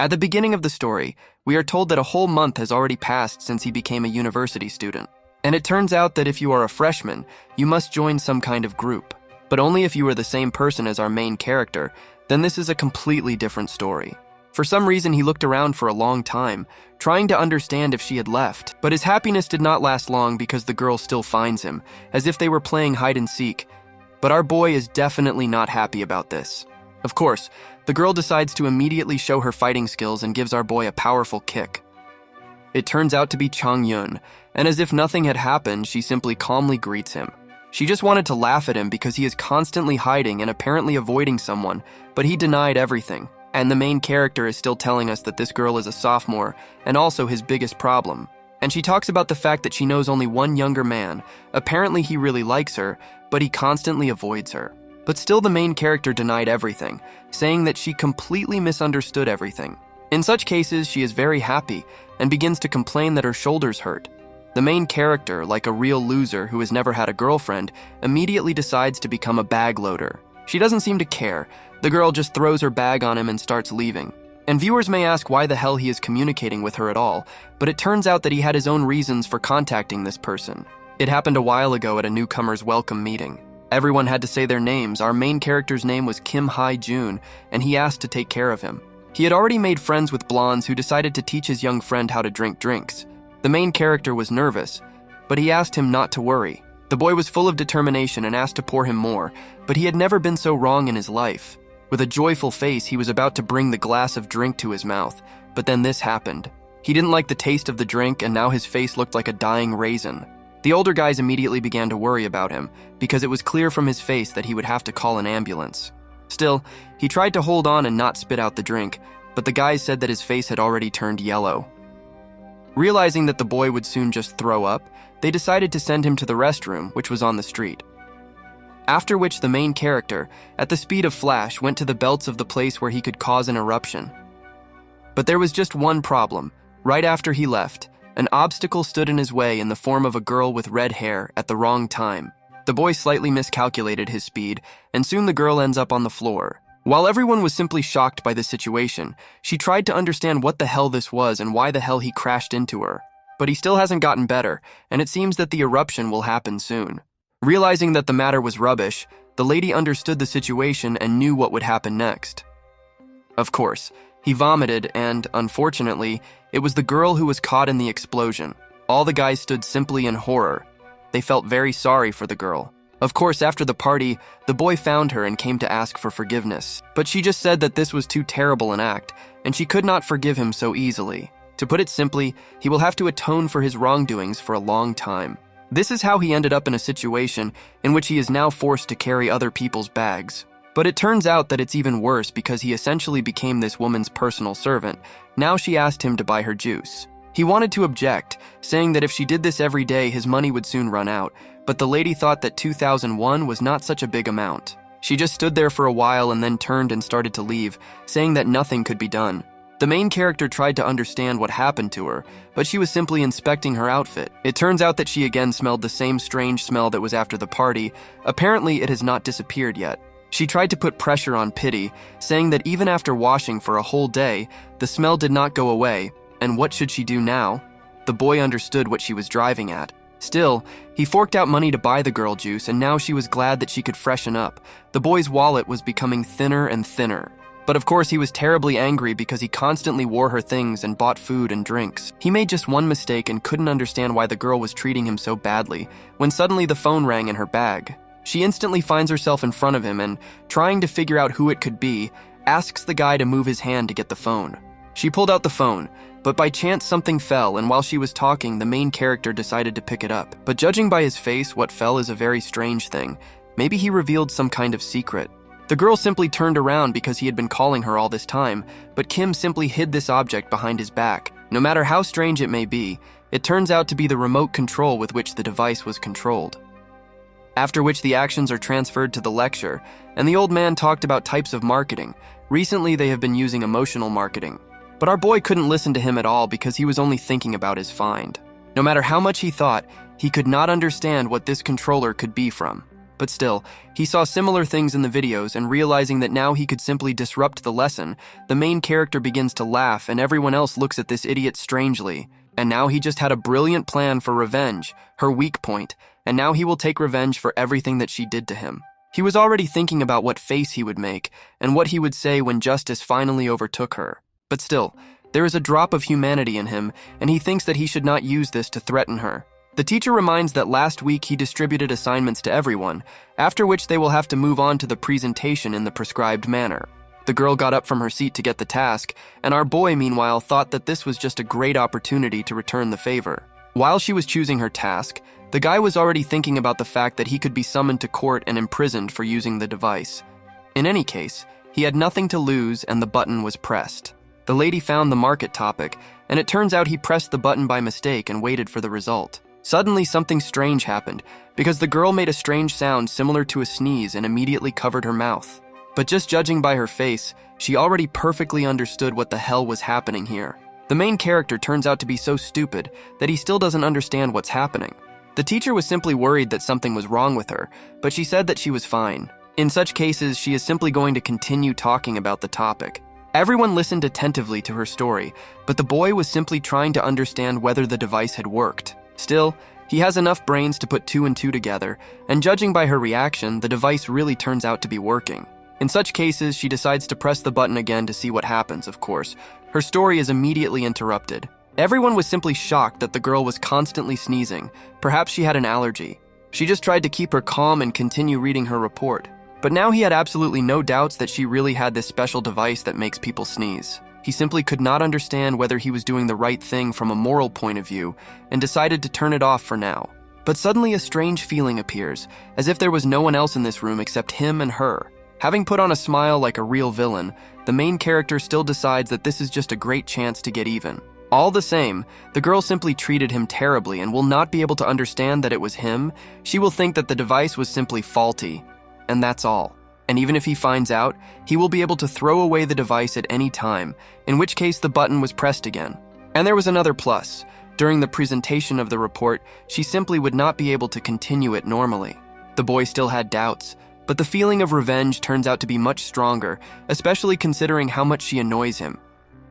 At the beginning of the story, we are told that a whole month has already passed since he became a university student. And it turns out that if you are a freshman, you must join some kind of group. But only if you are the same person as our main character, then this is a completely different story. For some reason, he looked around for a long time, trying to understand if she had left, but his happiness did not last long because the girl still finds him, as if they were playing hide and seek. But our boy is definitely not happy about this. Of course, the girl decides to immediately show her fighting skills and gives our boy a powerful kick. It turns out to be Chang Yun, and as if nothing had happened, she simply calmly greets him. She just wanted to laugh at him because he is constantly hiding and apparently avoiding someone, but he denied everything. And the main character is still telling us that this girl is a sophomore and also his biggest problem. And she talks about the fact that she knows only one younger man. Apparently he really likes her, but he constantly avoids her. But still the main character denied everything, saying that she completely misunderstood everything. In such cases, she is very happy and begins to complain that her shoulders hurt. The main character, like a real loser who has never had a girlfriend, immediately decides to become a bag loader. She doesn't seem to care. The girl just throws her bag on him and starts leaving. And viewers may ask why the hell he is communicating with her at all, but it turns out that he had his own reasons for contacting this person. It happened a while ago at a newcomer's welcome meeting. Everyone had to say their names. Our main character's name was Kim Hae-jun, and he asked to take care of him. He had already made friends with blondes who decided to teach his young friend how to drink drinks. The main character was nervous, but he asked him not to worry. The boy was full of determination and asked to pour him more, but he had never been so wrong in his life. With a joyful face, he was about to bring the glass of drink to his mouth, but then this happened. He didn't like the taste of the drink, and now his face looked like a dying raisin. The older guys immediately began to worry about him, because it was clear from his face that he would have to call an ambulance. Still, he tried to hold on and not spit out the drink, but the guys said that his face had already turned yellow. Realizing that the boy would soon just throw up, they decided to send him to the restroom, which was on the street. After which the main character, at the speed of flash, went to the belts of the place where he could cause an eruption. But there was just one problem. Right after he left, an obstacle stood in his way in the form of a girl with red hair at the wrong time. The boy slightly miscalculated his speed, and soon the girl ends up on the floor. While everyone was simply shocked by the situation, she tried to understand what the hell this was and why the hell he crashed into her. But he still hasn't gotten better, and it seems that the eruption will happen soon. Realizing that the matter was rubbish, the lady understood the situation and knew what would happen next. Of course, he vomited and, unfortunately, it was the girl who was caught in the explosion. All the guys stood simply in horror. They felt very sorry for the girl. Of course, after the party, the boy found her and came to ask for forgiveness. But she just said that this was too terrible an act, and she could not forgive him so easily. To put it simply, he will have to atone for his wrongdoings for a long time. This is how he ended up in a situation in which he is now forced to carry other people's bags. But it turns out that it's even worse because he essentially became this woman's personal servant. Now she asked him to buy her juice. He wanted to object, saying that if she did this every day, his money would soon run out, but the lady thought that 2,001 was not such a big amount. She just stood there for a while and then turned and started to leave, saying that nothing could be done. The main character tried to understand what happened to her, but she was simply inspecting her outfit. It turns out that she again smelled the same strange smell that was after the party. Apparently, it has not disappeared yet. She tried to put pressure on Pity, saying that even after washing for a whole day, the smell did not go away, and what should she do now? The boy understood what she was driving at. Still, he forked out money to buy the girl juice, and now she was glad that she could freshen up. The boy's wallet was becoming thinner and thinner. But of course he was terribly angry because he constantly wore her things and bought food and drinks. He made just one mistake and couldn't understand why the girl was treating him so badly, when suddenly the phone rang in her bag. She instantly finds herself in front of him and, trying to figure out who it could be, asks the guy to move his hand to get the phone. She pulled out the phone, but by chance something fell, and while she was talking, the main character decided to pick it up. But judging by his face, what fell is a very strange thing. Maybe he revealed some kind of secret. The girl simply turned around because he had been calling her all this time, but Kim simply hid this object behind his back. No matter how strange it may be, it turns out to be the remote control with which the device was controlled. After which the actions are transferred to the lecture, and the old man talked about types of marketing. Recently they have been using emotional marketing. But our boy couldn't listen to him at all because he was only thinking about his find. No matter how much he thought, he could not understand what this controller could be from. But still, he saw similar things in the videos, and realizing that now he could simply disrupt the lesson, the main character begins to laugh and everyone else looks at this idiot strangely. And now he just had a brilliant plan for revenge, her weak point, and now he will take revenge for everything that she did to him. He was already thinking about what face he would make and what he would say when justice finally overtook her. But still, there is a drop of humanity in him, and he thinks that he should not use this to threaten her. The teacher reminds that last week he distributed assignments to everyone, after which they will have to move on to the presentation in the prescribed manner. The girl got up from her seat to get the task, and our boy, meanwhile, thought that this was just a great opportunity to return the favor. While she was choosing her task, the guy was already thinking about the fact that he could be summoned to court and imprisoned for using the device. In any case, he had nothing to lose and the button was pressed. The lady found the market topic, and it turns out he pressed the button by mistake and waited for the result. Suddenly, something strange happened, because the girl made a strange sound similar to a sneeze and immediately covered her mouth. But just judging by her face, she already perfectly understood what the hell was happening here. The main character turns out to be so stupid that he still doesn't understand what's happening. The teacher was simply worried that something was wrong with her, but she said that she was fine. In such cases, she is simply going to continue talking about the topic. Everyone listened attentively to her story, but the boy was simply trying to understand whether the device had worked. Still, he has enough brains to put 2 and 2 together, and judging by her reaction, the device really turns out to be working. In such cases, she decides to press the button again to see what happens, of course. Her story is immediately interrupted. Everyone was simply shocked that the girl was constantly sneezing. Perhaps she had an allergy. She just tried to keep her calm and continue reading her report. But now he had absolutely no doubts that she really had this special device that makes people sneeze. He simply could not understand whether he was doing the right thing from a moral point of view and decided to turn it off for now. But suddenly a strange feeling appears, as if there was no one else in this room except him and her. Having put on a smile like a real villain, the main character still decides that this is just a great chance to get even. All the same, the girl simply treated him terribly and will not be able to understand that it was him. She will think that the device was simply faulty, and that's all. And even if he finds out, he will be able to throw away the device at any time, in which case the button was pressed again. And there was another plus. During the presentation of the report, she simply would not be able to continue it normally. The boy still had doubts, but the feeling of revenge turns out to be much stronger, especially considering how much she annoys him.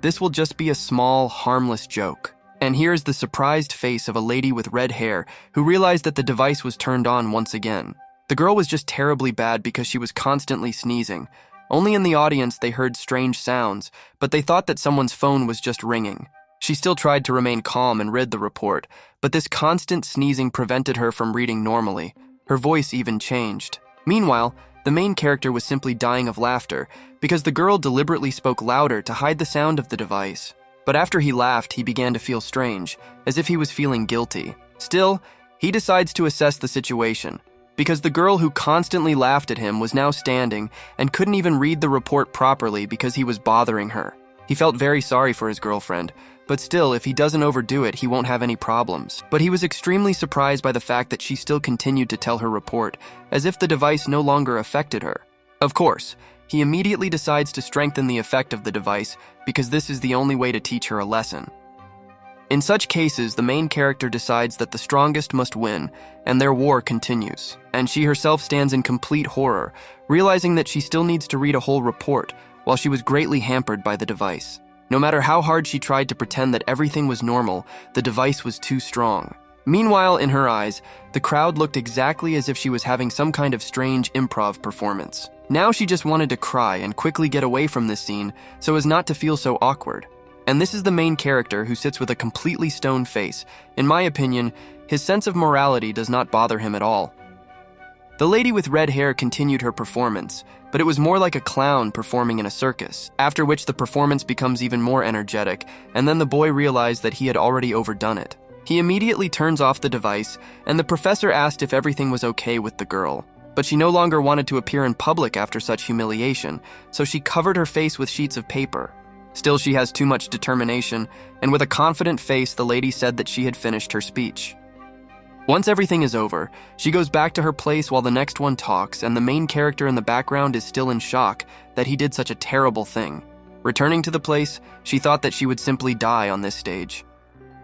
This will just be a small, harmless joke. And here's the surprised face of a lady with red hair who realized that the device was turned on once again. The girl was just terribly bad because she was constantly sneezing. Only in the audience they heard strange sounds, but they thought that someone's phone was just ringing. She still tried to remain calm and read the report, but this constant sneezing prevented her from reading normally. Her voice even changed. Meanwhile, the main character was simply dying of laughter because the girl deliberately spoke louder to hide the sound of the device. But after he laughed, he began to feel strange, as if he was feeling guilty. Still, he decides to assess the situation, because the girl who constantly laughed at him was now standing and couldn't even read the report properly because he was bothering her. He felt very sorry for his girlfriend, but still, if he doesn't overdo it, he won't have any problems. But he was extremely surprised by the fact that she still continued to tell her report, as if the device no longer affected her. Of course, he immediately decides to strengthen the effect of the device because this is the only way to teach her a lesson. In such cases, the main character decides that the strongest must win, and their war continues. And she herself stands in complete horror, realizing that she still needs to read a whole report, while she was greatly hampered by the device. No matter how hard she tried to pretend that everything was normal, the device was too strong. Meanwhile, in her eyes, the crowd looked exactly as if she was having some kind of strange improv performance. Now she just wanted to cry and quickly get away from this scene so as not to feel so awkward. And this is the main character who sits with a completely stone face. In my opinion, his sense of morality does not bother him at all. The lady with red hair continued her performance, but it was more like a clown performing in a circus, after which the performance becomes even more energetic, and then the boy realized that he had already overdone it. He immediately turns off the device, and the professor asked if everything was okay with the girl. But she no longer wanted to appear in public after such humiliation, so she covered her face with sheets of paper. Still, she has too much determination, and with a confident face, the lady said that she had finished her speech. Once everything is over, she goes back to her place while the next one talks, and the main character in the background is still in shock that he did such a terrible thing. Returning to the place, she thought that she would simply die on this stage.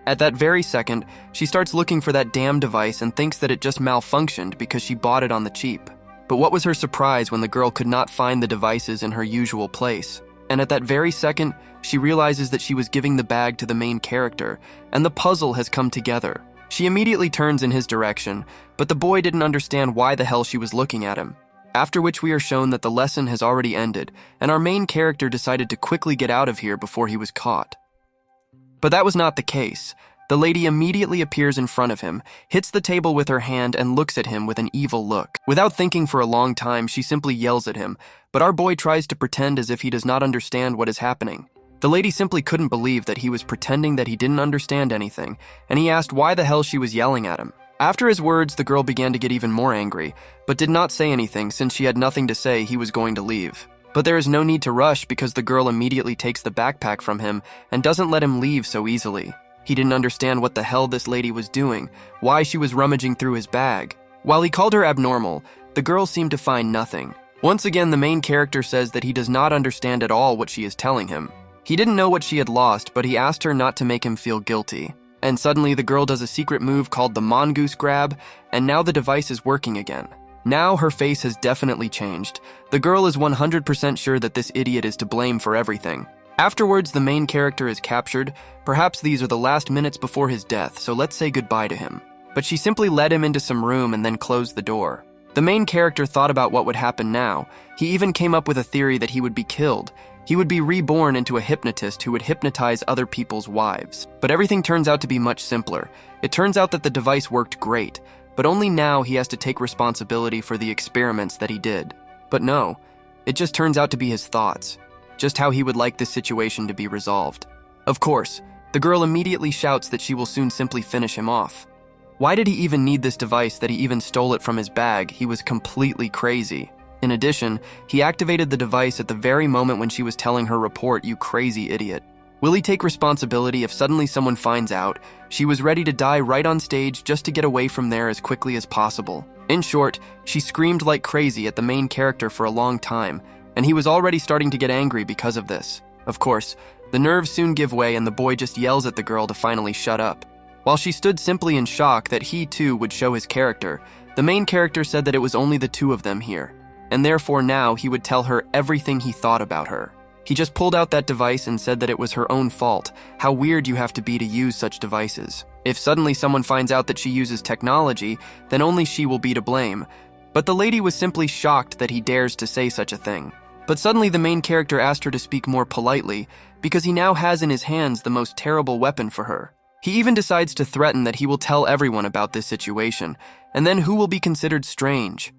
At that very second, she starts looking for that damn device and thinks that it just malfunctioned because she bought it on the cheap. But what was her surprise when the girl could not find the devices in her usual place? And at that very second, she realizes that she was giving the bag to the main character, and the puzzle has come together. She immediately turns in his direction, but the boy didn't understand why the hell she was looking at him. After which we are shown that the lesson has already ended, and our main character decided to quickly get out of here before he was caught. But that was not the case. The lady immediately appears in front of him, hits the table with her hand, and looks at him with an evil look. Without thinking for a long time, she simply yells at him, but our boy tries to pretend as if he does not understand what is happening. The lady simply couldn't believe that he was pretending that he didn't understand anything, and he asked why the hell she was yelling at him. After his words, the girl began to get even more angry, but did not say anything since she had nothing to say. He was going to leave. But there is no need to rush because the girl immediately takes the backpack from him and doesn't let him leave so easily. He didn't understand what the hell this lady was doing, why she was rummaging through his bag. While he called her abnormal, the girl seemed to find nothing. Once again, the main character says that he does not understand at all what she is telling him. He didn't know what she had lost, but he asked her not to make him feel guilty. And suddenly the girl does a secret move called the mongoose grab, and now the device is working again. Now her face has definitely changed. The girl is 100% sure that this idiot is to blame for everything. Afterwards, the main character is captured. Perhaps these are the last minutes before his death, so let's say goodbye to him. But she simply led him into some room and then closed the door. The main character thought about what would happen now. He even came up with a theory that he would be killed. He would be reborn into a hypnotist who would hypnotize other people's wives. But everything turns out to be much simpler. It turns out that the device worked great, but only now he has to take responsibility for the experiments that he did. But no, it just turns out to be his thoughts. Just how he would like this situation to be resolved. Of course, the girl immediately shouts that she will soon simply finish him off. Why did he even need this device that he even stole it from his bag? He was completely crazy. In addition, he activated the device at the very moment when she was telling her report, you crazy idiot. Will he take responsibility if suddenly someone finds out? She was ready to die right on stage just to get away from there as quickly as possible. In short, she screamed like crazy at the main character for a long time, and he was already starting to get angry because of this. Of course, the nerves soon give way and the boy just yells at the girl to finally shut up. While she stood simply in shock that he too would show his character, the main character said that it was only the two of them here, and therefore now he would tell her everything he thought about her. He just pulled out that device and said that it was her own fault. How weird you have to be to use such devices. If suddenly someone finds out that she uses technology, then only she will be to blame. But the lady was simply shocked that he dares to say such a thing. But suddenly the main character asked her to speak more politely, because he now has in his hands the most terrible weapon for her. He even decides to threaten that he will tell everyone about this situation, and then who will be considered strange.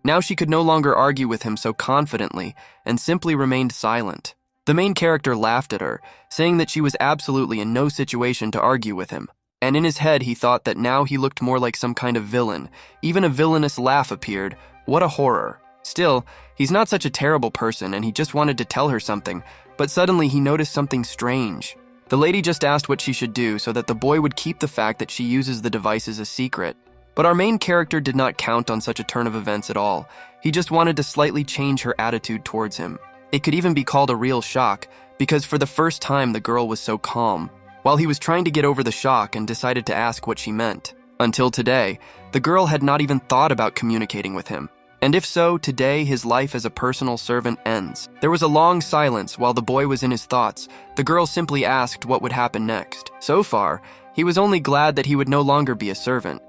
Now she could no longer argue with him so confidently, and simply remained silent. The main character laughed at her, saying that she was absolutely in no situation to argue with him. And in his head he thought that now he looked more like some kind of villain. Even a villainous laugh appeared. What a horror. Still, he's not such a terrible person and he just wanted to tell her something, but suddenly he noticed something strange. The lady just asked what she should do so that the boy would keep the fact that she uses the devices a secret. But our main character did not count on such a turn of events at all. He just wanted to slightly change her attitude towards him. It could even be called a real shock, because for the first time the girl was so calm, while he was trying to get over the shock and decided to ask what she meant. Until today, the girl had not even thought about communicating with him. And if so, today his life as a personal servant ends. There was a long silence while the boy was in his thoughts. The girl simply asked what would happen next. So far, he was only glad that he would no longer be a servant.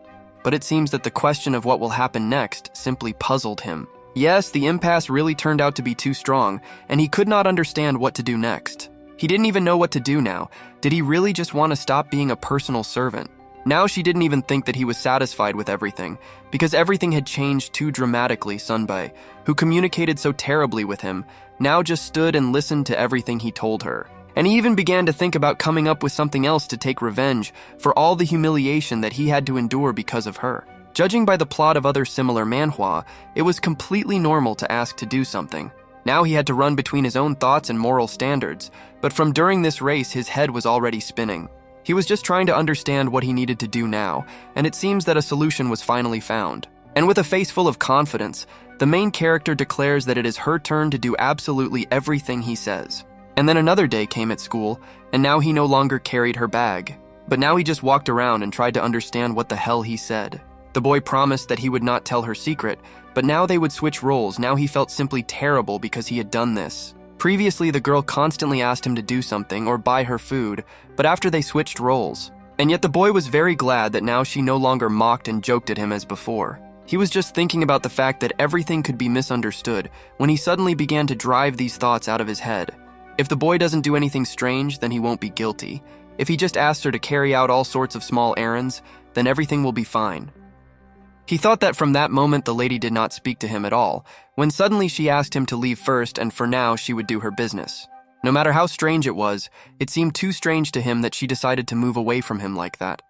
But it seems that the question of what will happen next simply puzzled him. Yes, the impasse really turned out to be too strong, and he could not understand what to do next. He didn't even know what to do now. Did he really just want to stop being a personal servant? Now she didn't even think that he was satisfied with everything, because everything had changed too dramatically. Sunbae, who communicated so terribly with him, now just stood and listened to everything he told her. And he even began to think about coming up with something else to take revenge for all the humiliation that he had to endure because of her. Judging by the plot of other similar manhwa, it was completely normal to ask to do something. Now he had to run between his own thoughts and moral standards, but from during this race his head was already spinning. He was just trying to understand what he needed to do now, and it seems that a solution was finally found. And with a face full of confidence, the main character declares that it is her turn to do absolutely everything he says. And then another day came at school, and now he no longer carried her bag. But now he just walked around and tried to understand what the hell he said. The boy promised that he would not tell her secret, but now they would switch roles. Now he felt simply terrible because he had done this. Previously, the girl constantly asked him to do something or buy her food, but after they switched roles. And yet the boy was very glad that now she no longer mocked and joked at him as before. He was just thinking about the fact that everything could be misunderstood when he suddenly began to drive these thoughts out of his head. If the boy doesn't do anything strange, then he won't be guilty. If he just asks her to carry out all sorts of small errands, then everything will be fine. He thought that from that moment the lady did not speak to him at all, when suddenly she asked him to leave first and for now she would do her business. No matter how strange it was, it seemed too strange to him that she decided to move away from him like that.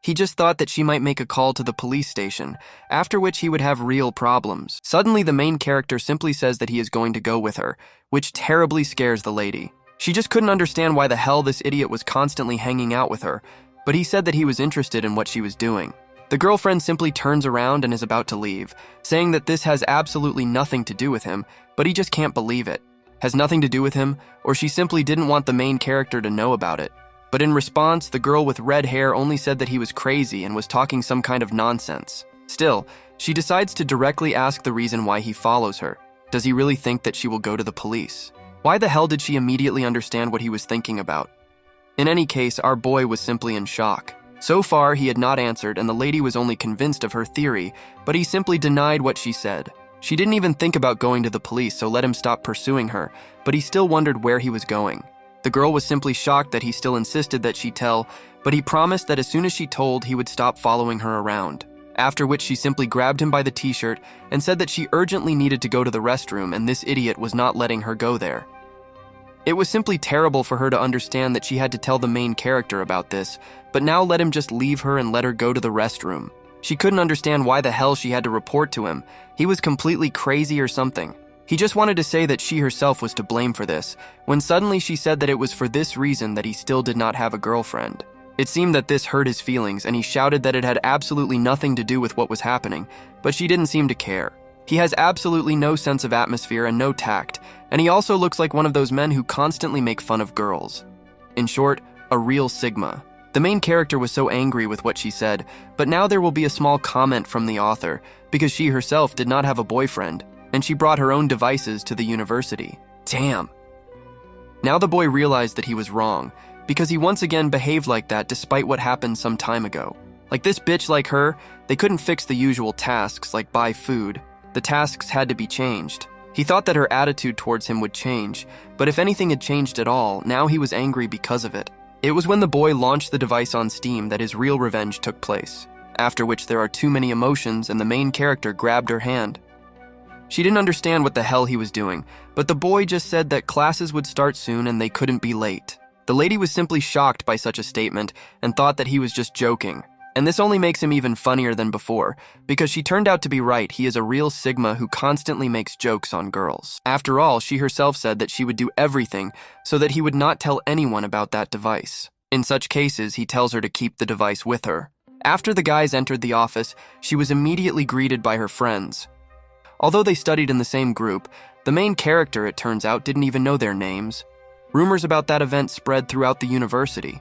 He just thought that she might make a call to the police station, after which he would have real problems. Suddenly the main character simply says that he is going to go with her, which terribly scares the lady. She just couldn't understand why the hell this idiot was constantly hanging out with her, but he said that he was interested in what she was doing. The girlfriend simply turns around and is about to leave, saying that this has absolutely nothing to do with him, but he just can't believe it. Has nothing to do with him, or she simply didn't want the main character to know about it. But in response, the girl with red hair only said that he was crazy and was talking some kind of nonsense. Still, she decides to directly ask the reason why he follows her. Does he really think that she will go to the police? Why the hell did she immediately understand what he was thinking about? In any case, our boy was simply in shock. So far, he had not answered, and the lady was only convinced of her theory, but he simply denied what she said. She didn't even think about going to the police, so let him stop pursuing her, but he still wondered where he was going. The girl was simply shocked that he still insisted that she tell, but he promised that as soon as she told, he would stop following her around. After which she simply grabbed him by the t-shirt and said that she urgently needed to go to the restroom and this idiot was not letting her go there. It was simply terrible for her to understand that she had to tell the main character about this, but now let him just leave her and let her go to the restroom. She couldn't understand why the hell she had to report to him. He was completely crazy or something. He just wanted to say that she herself was to blame for this, when suddenly she said that it was for this reason that he still did not have a girlfriend. It seemed that this hurt his feelings, and he shouted that it had absolutely nothing to do with what was happening, but she didn't seem to care. He has absolutely no sense of atmosphere and no tact, and he also looks like one of those men who constantly make fun of girls. In short, a real Sigma. The main character was so angry with what she said, but now there will be a small comment from the author, because she herself did not have a boyfriend, and she brought her own devices to the university. Damn. Now the boy realized that he was wrong, because he once again behaved like that despite what happened some time ago. Like this bitch like her, they couldn't fix the usual tasks like buy food. The tasks had to be changed. He thought that her attitude towards him would change, but if anything had changed at all, now he was angry because of it. It was when the boy launched the device on Steam that his real revenge took place, after which there are too many emotions and the main character grabbed her hand. She didn't understand what the hell he was doing, but the boy just said that classes would start soon and they couldn't be late. The lady was simply shocked by such a statement and thought that he was just joking. And this only makes him even funnier than before, because she turned out to be right. He is a real Sigma who constantly makes jokes on girls. After all, she herself said that she would do everything so that he would not tell anyone about that device. In such cases, he tells her to keep the device with her. After the guys entered the office, she was immediately greeted by her friends. Although they studied in the same group, the main character, it turns out, didn't even know their names. Rumors about that event spread throughout the university.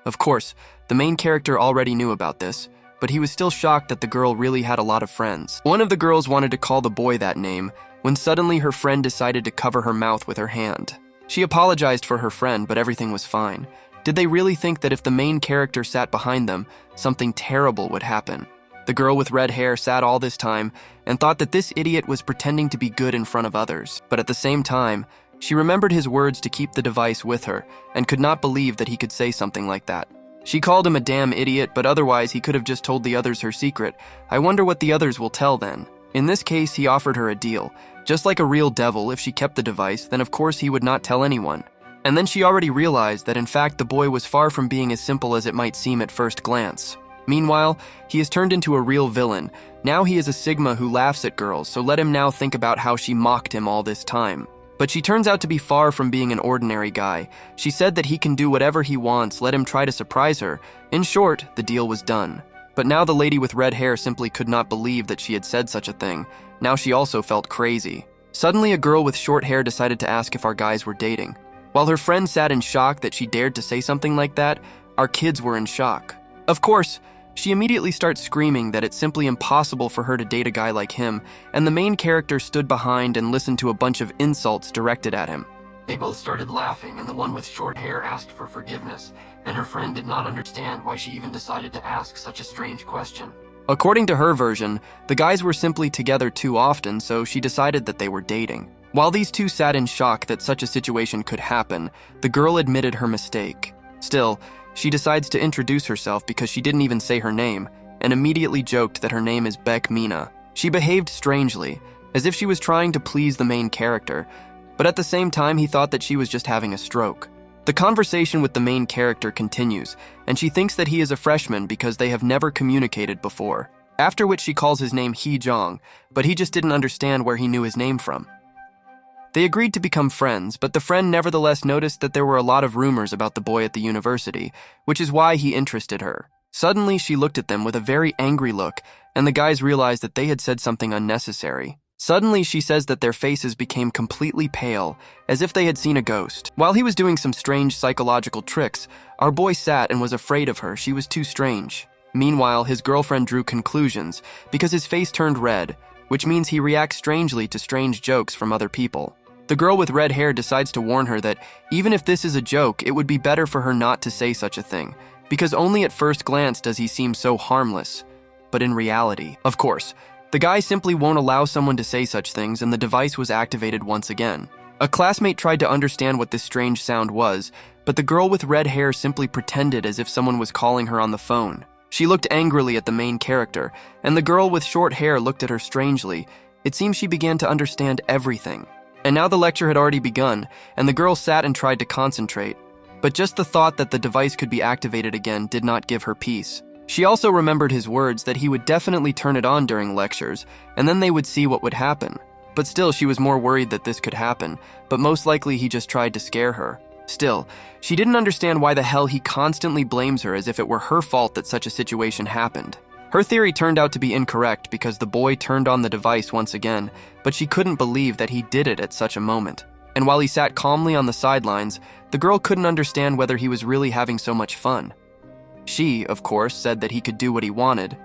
Of course, the main character already knew about this, but he was still shocked that the girl really had a lot of friends. One of the girls wanted to call the boy that name, when suddenly her friend decided to cover her mouth with her hand. She apologized for her friend, but everything was fine. Did they really think that if the main character sat behind them, something terrible would happen? The girl with red hair sat all this time and thought that this idiot was pretending to be good in front of others, but at the same time, she remembered his words to keep the device with her and could not believe that he could say something like that. She called him a damn idiot, but otherwise he could have just told the others her secret. I wonder what the others will tell then. In this case, he offered her a deal. Just like a real devil, if she kept the device, then of course he would not tell anyone. And then she already realized that in fact the boy was far from being as simple as it might seem at first glance. Meanwhile, he has turned into a real villain. Now he is a Sigma who laughs at girls, so let him now think about how she mocked him all this time. But she turns out to be far from being an ordinary guy. She said that he can do whatever he wants, let him try to surprise her. In short, the deal was done. But now the lady with red hair simply could not believe that she had said such a thing. Now she also felt crazy. Suddenly, a girl with short hair decided to ask if our guys were dating. While her friend sat in shock that she dared to say something like that, Our kids were in shock. Of course, she immediately starts screaming that it's simply impossible for her to date a guy like him, and the main character stood behind and listened to a bunch of insults directed at him. They both started laughing, and the one with short hair asked for forgiveness, and her friend did not understand why she even decided to ask such a strange question. According to her version, the guys were simply together too often, so she decided that they were dating. While these two sat in shock that such a situation could happen, the girl admitted her mistake. Still, she decides to introduce herself because she didn't even say her name, and immediately joked that her name is Beck Mina. She behaved strangely, as if she was trying to please the main character, but at the same time he thought that she was just having a stroke. The conversation with the main character continues, and she thinks that he is a freshman because they have never communicated before, after which she calls his name Hee Jong, but he just didn't understand where he knew his name from. They agreed to become friends, but the friend nevertheless noticed that there were a lot of rumors about the boy at the university, which is why he interested her. Suddenly, she looked at them with a very angry look, and the guys realized that they had said something unnecessary. Suddenly, she says that their faces became completely pale, as if they had seen a ghost. While he was doing some strange psychological tricks, our boy sat and was afraid of her. She was too strange. Meanwhile, his girlfriend drew conclusions, because his face turned red, which means he reacts strangely to strange jokes from other people. The girl with red hair decides to warn her that even if this is a joke, it would be better for her not to say such a thing, because only at first glance does he seem so harmless. But in reality, of course, the guy simply won't allow someone to say such things, and the device was activated once again. A classmate tried to understand what this strange sound was, but the girl with red hair simply pretended as if someone was calling her on the phone. She looked angrily at the main character, and the girl with short hair looked at her strangely. It seems she began to understand everything. And now the lecture had already begun, and the girl sat and tried to concentrate. But just the thought that the device could be activated again did not give her peace. She also remembered his words that he would definitely turn it on during lectures, and then they would see what would happen. But still, she was more worried that this could happen, but most likely he just tried to scare her. Still, she didn't understand why the hell he constantly blames her as if it were her fault that such a situation happened. Her theory turned out to be incorrect because the boy turned on the device once again, but she couldn't believe that he did it at such a moment. And while he sat calmly on the sidelines, the girl couldn't understand whether he was really having so much fun. She, of course, said that he could do what he wanted,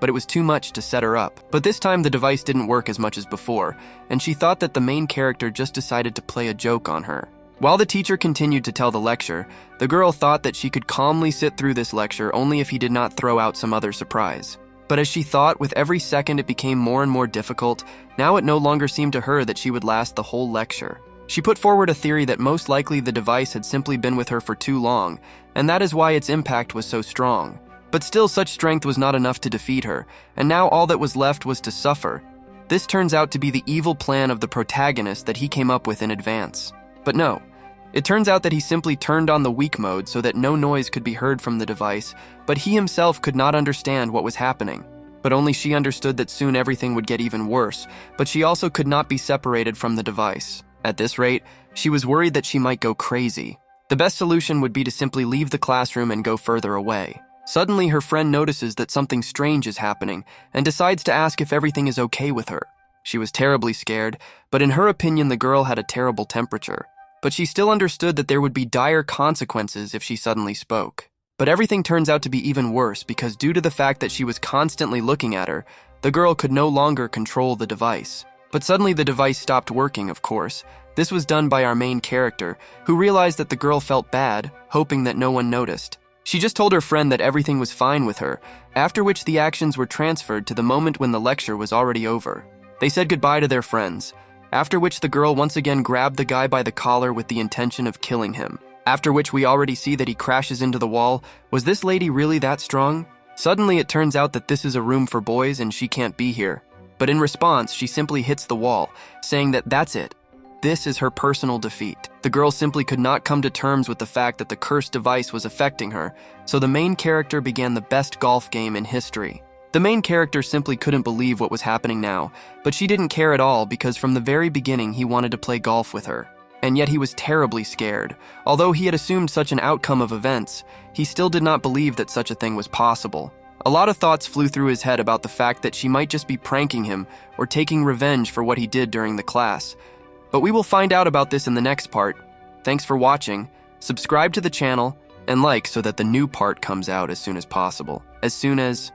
but it was too much to set her up. But this time the device didn't work as much as before, and she thought that the main character just decided to play a joke on her. While the teacher continued to tell the lecture, the girl thought that she could calmly sit through this lecture only if he did not throw out some other surprise. But as she thought, with every second it became more and more difficult. Now it no longer seemed to her that she would last the whole lecture. She put forward a theory that most likely the device had simply been with her for too long, and that is why its impact was so strong. But still, such strength was not enough to defeat her, and now all that was left was to suffer. This turns out to be the evil plan of the protagonist that he came up with in advance. But no, it turns out that he simply turned on the weak mode so that no noise could be heard from the device, but he himself could not understand what was happening. But only she understood that soon everything would get even worse, but she also could not be separated from the device. At this rate, she was worried that she might go crazy. The best solution would be to simply leave the classroom and go further away. Suddenly, her friend notices that something strange is happening and decides to ask if everything is okay with her. She was terribly scared, but in her opinion, the girl had a terrible temperature. But she still understood that there would be dire consequences if she suddenly spoke. But everything turns out to be even worse because due to the fact that she was constantly looking at her, the girl could no longer control the device. But suddenly the device stopped working, of course. This was done by our main character, who realized that the girl felt bad, hoping that no one noticed. She just told her friend that everything was fine with her, after which the actions were transferred to the moment when the lecture was already over. They said goodbye to their friends, after which the girl once again grabbed the guy by the collar with the intention of killing him. After which we already see that he crashes into the wall. Was this lady really that strong? Suddenly it turns out that this is a room for boys and she can't be here. But in response, she simply hits the wall, saying that that's it. This is her personal defeat. The girl simply could not come to terms with the fact that the cursed device was affecting her, so the main character began the best golf game in history. The main character simply couldn't believe what was happening now, but she didn't care at all because from the very beginning he wanted to play golf with her. And yet he was terribly scared. Although he had assumed such an outcome of events, he still did not believe that such a thing was possible. A lot of thoughts flew through his head about the fact that she might just be pranking him or taking revenge for what he did during the class. But we will find out about this in the next part. Thanks for watching, subscribe to the channel, and like so that the new part comes out as soon as possible, as soon as